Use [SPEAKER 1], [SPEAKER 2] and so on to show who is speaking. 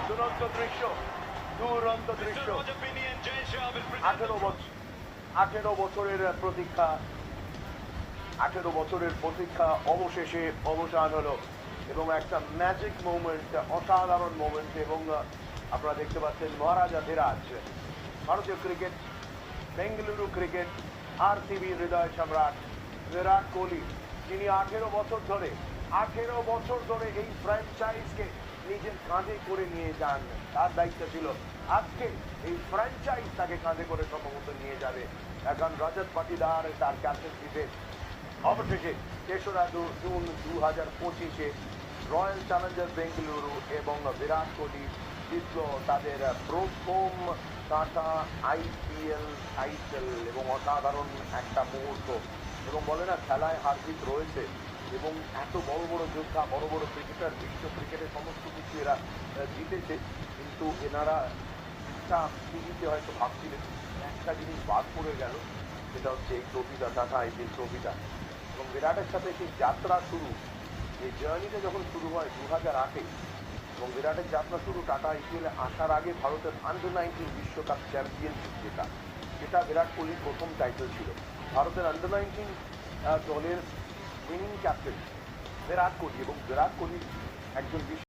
[SPEAKER 1] দুরন্ত দৃশ্য, দুরন্ত দৃশ্য। 18 বছরের প্রতীক্ষা, 18 বছরের প্রতীক্ষা অবশেষে অবসান হলো এবং একটা ম্যাজিক মোমেন্ট, অসাধারণ মোমেন্ট। এবং আপনারা দেখতে পাচ্ছেন মহারাজা ধীরাজ, ভারতীয় ক্রিকেট, বেঙ্গালুরু ক্রিকেট, আরসিবি হৃদয় সম্রাট বিরাট কোহলি, যিনি 18 বছর ধরে এই ফ্র্যাঞ্চাইজকে নিজের কাঁধে করে নিয়ে যান। তার দায়িত্ব ছিল আজকে এই ফ্র্যাঞ্চাইজ তাকে কাঁধে করে সম্ভবত নিয়ে যাবে। এখন রজত পাটিদার তার ক্যাপ্টেন্সিতে অবশেষে 3রা জুন 2025-এ রয়্যাল চ্যালেঞ্জার্স বেঙ্গালুরু এবং বিরাট কোহলি জিতল তাদের প্রথম টাটা আইপিএল টাইটেল। এবং অসাধারণ একটা মুহূর্ত। এবং বলে না, খেলায় হার জিত রয়েছে এবং এত বড় বড় যোদ্ধা, বড় বড় ক্রিকেটার, বিশ্ব ক্রিকেটের সমস্ত কিছু এরা জিতেছে, কিন্তু এনারা একটা টিভিতে হয়তো ভাবছিলেন একটা জিনিস বাদ পড়ে গেল, সেটা হচ্ছে এই ট্রফিটা, টাটা আইপিএল ট্রফিটা। এবং বিরাটের সাথে সেই যাত্রা শুরু, এই জার্নিটা যখন শুরু হয় 2008-এ, এবং বিরাটের যাত্রা শুরু টাটা আইপিএলে আসার আগে ভারতের আন্ডার-19 বিশ্বকাপ চ্যাম্পিয়নশিপ যেটা বিরাট কোহলির প্রথম টাইটেল ছিল। ভারতের আন্ডার-19 দলের উইনিং ক্যাপ্টেন বিরাট কোহলি, এবং বিরাট কোহলি একজন